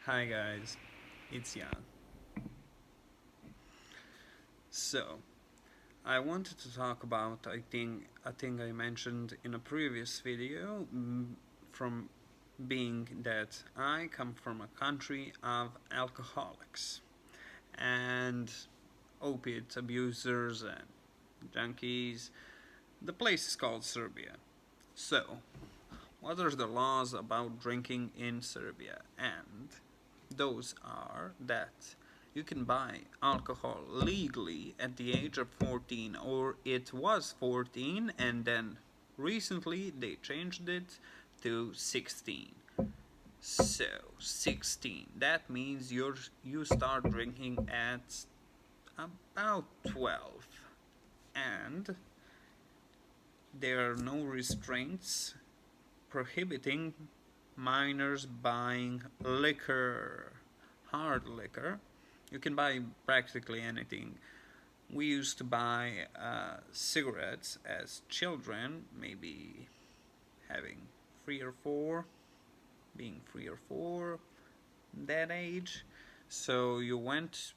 Hi guys, it's Jan. So, I wanted to talk about I think I mentioned in a previous video from being that I come from a country of alcoholics and opiate abusers and junkies. The place is called Serbia. So, what are the laws about drinking in Serbia? And those are that you can buy alcohol legally at the age of 14, or it was 14 and then recently they changed it to 16. So 16, that means you start drinking at about 12, and there are no restraints prohibiting minors buying liquor, hard liquor. You can buy practically anything. We used to buy cigarettes as children, maybe having 3 or 4, being 3 or 4, that age. So you went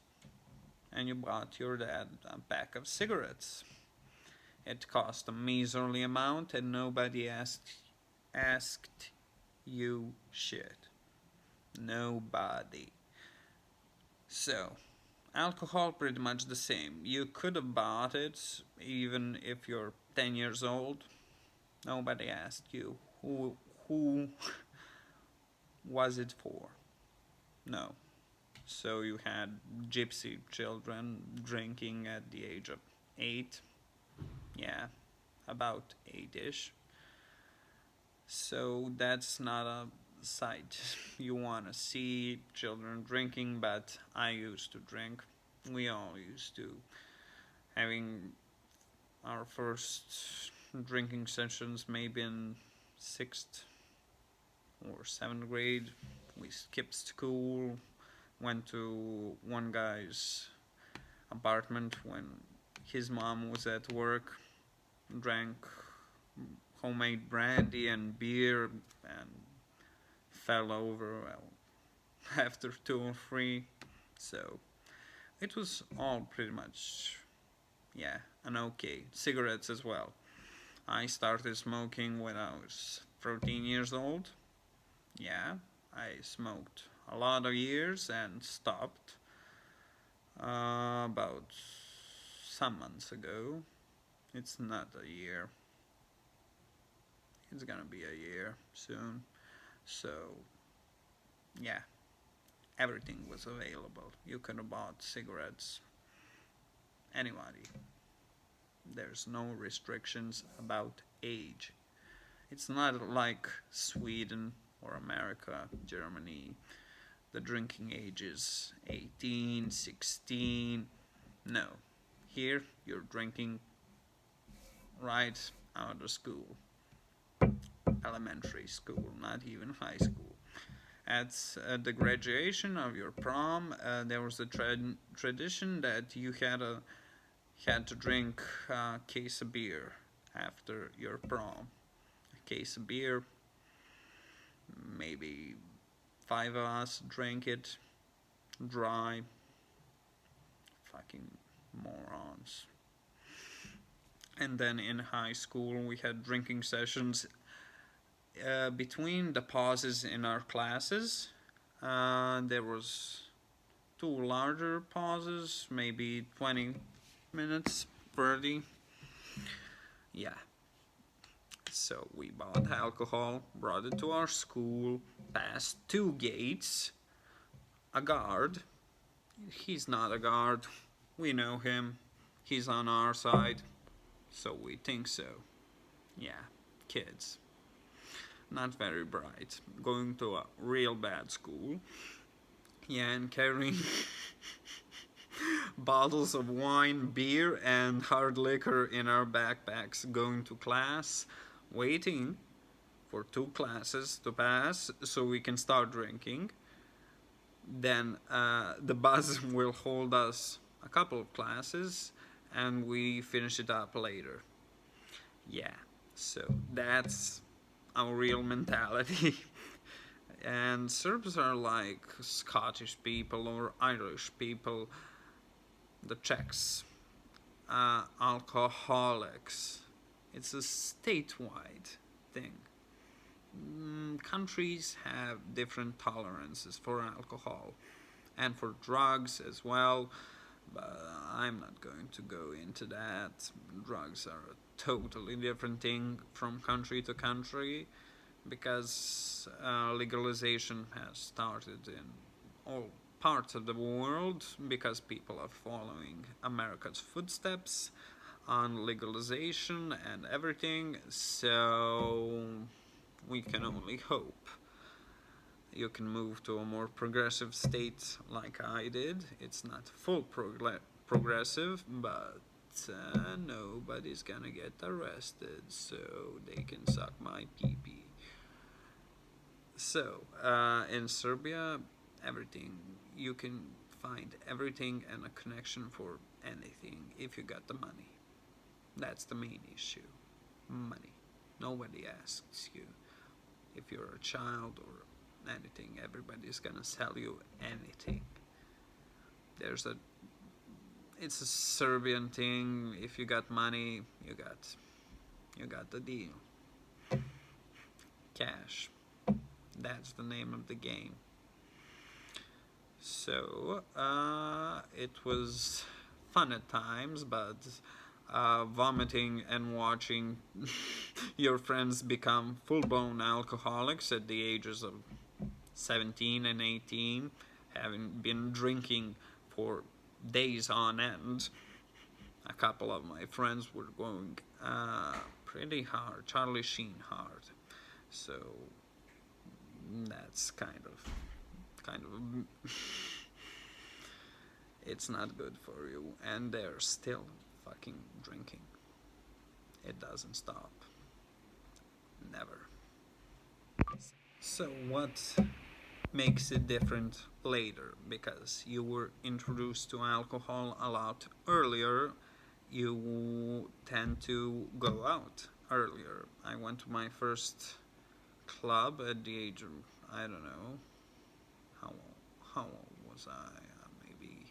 and you bought your dad a pack of cigarettes. It cost a miserly amount, and nobody asked you shit. Nobody. So, alcohol pretty much the same. You could have bought it even if you're 10 years old. Nobody asked you who was it for. No. So you had gypsy children drinking at the age of 8. Yeah, about 8ish. So that's not a sight you want to see, children drinking, but I used to drink. We all used to. Having our first drinking sessions maybe in 6th or 7th grade. We skipped school, went to one guy's apartment when his mom was at work, drank homemade brandy and beer, and fell over after 2 or 3. So it was all pretty much, yeah, an okay. Cigarettes as well. I started smoking when I was 13 years old. Yeah, I smoked a lot of years and stopped about some months ago. It's not a year. It's gonna be a year soon. So, yeah, everything was available. You could have bought cigarettes, anybody. There's no restrictions about age. It's not like Sweden or America, Germany. The drinking age is 18, 16. No. Here, you're drinking right out of school. Elementary school, not even high school. At the graduation of your prom, there was a tradition that you had to drink a case of beer after your prom. A case of beer, maybe 5 of us drank it dry. Fucking morons. And then in high school, we had drinking sessions between the pauses in our classes. There was 2 larger pauses, maybe 20 minutes, 30. Yeah. So we bought alcohol, brought it to our school, passed 2 gates, a guard. He's not a guard. We know him. He's on our side. So we think so. Yeah, kids. Not very bright. Going to a real bad school. Yeah, and carrying bottles of wine, beer, and hard liquor in our backpacks, going to class, waiting for 2 classes to pass so we can start drinking. Then the bus will hold us a couple of classes and we finish it up later. Yeah, so that's our real mentality. And Serbs are like Scottish people or Irish people, the Czechs, alcoholics. It's a statewide thing. Countries have different tolerances for alcohol and for drugs as well, but I'm not going to go into that. Drugs are a totally different thing from country to country because legalization has started in all parts of the world because people are following America's footsteps on legalization and everything, so we can only hope you can move to a more progressive state like I did. It's not full progressive, but nobody's gonna get arrested, so they can suck my pee-pee. So, in Serbia, everything, you can find everything and a connection for anything if you got the money. That's the main issue. Money. Nobody asks you if you're a child or anything. Everybody's gonna sell you anything. It's a Serbian thing. If you got money, you got the deal. Cash. That's the name of the game. So, it was fun at times, but vomiting and watching your friends become full-blown alcoholics at the ages of 17 and 18, having been drinking for days on end. A couple of my friends were going pretty hard, Charlie Sheen hard. So that's kind of it's not good for you, and they're still fucking drinking. It doesn't stop. Never. So what makes it different later? Because you were introduced to alcohol a lot earlier, you tend to go out earlier. I went to my first club at the age of, I don't know, how old was I? Maybe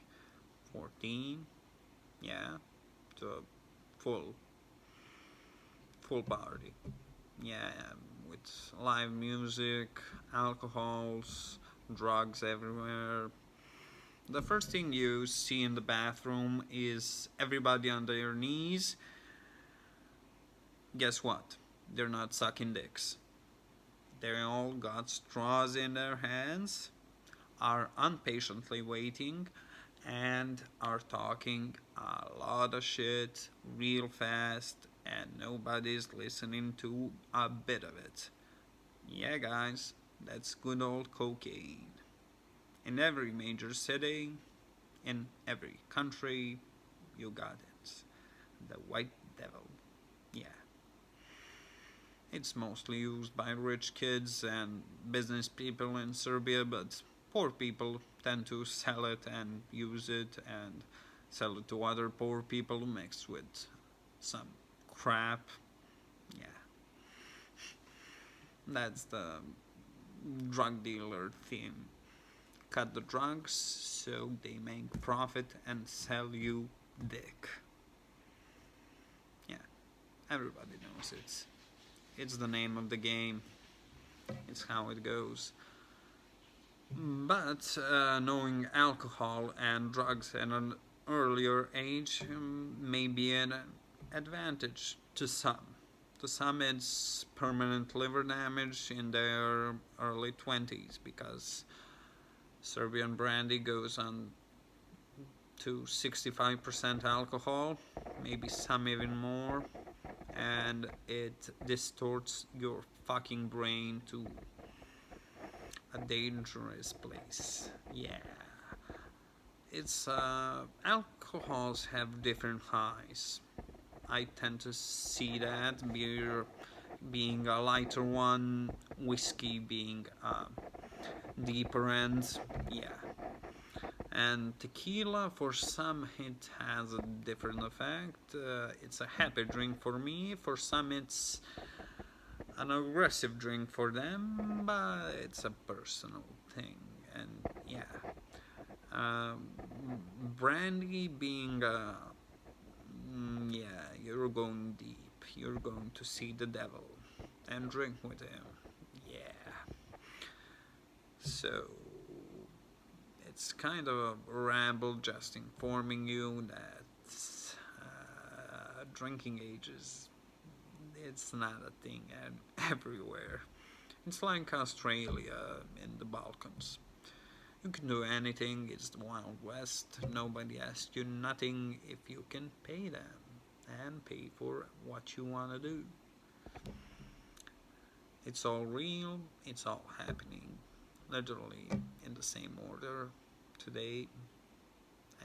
14? Yeah, to a full party. Yeah, with live music, alcohols, drugs everywhere. The first thing you see in the bathroom is everybody on their knees. Guess what? They're not sucking dicks. They all got straws in their hands, are impatiently waiting, and are talking a lot of shit real fast, and nobody's listening to a bit of it. Yeah, guys, that's good old cocaine. In every major city, in every country, you got it. The white devil. Yeah. It's mostly used by rich kids and business people in Serbia, but poor people tend to sell it and use it and sell it to other poor people mixed with some crap. Yeah. That's the drug dealer theme. Cut the drugs so they make profit and sell you dick. Yeah, everybody knows it. It's the name of the game. It's how it goes. But knowing alcohol and drugs at an earlier age may be an advantage to some. To some, it's permanent liver damage in their early 20s because Serbian brandy goes on to 65% alcohol, maybe some even more, and it distorts your fucking brain to a dangerous place. Yeah. It's alcohols have different highs. I tend to see that beer being a lighter one, whiskey being a deeper end. Yeah. And tequila, for some, it has a different effect. It's a happy drink for me. For some, it's an aggressive drink for them, but it's a personal thing. And yeah, um, brandy being yeah, you're going deep. You're going to see the devil and drink with him. Yeah. So it's kind of a ramble, just informing you that drinking age it's not a thing everywhere. It's like Australia in the Balkans. You can do anything, it's the Wild West. Nobody asks you nothing if you can pay them and pay for what you want to do. It's all real, it's all happening, literally in the same order today,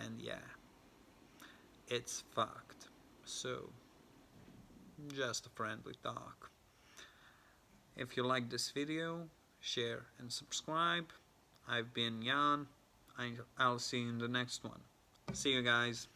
and yeah, it's fucked. So, just a friendly talk. If you like this video, share and subscribe. I've been Jan. I'll see you in the next one. See you guys.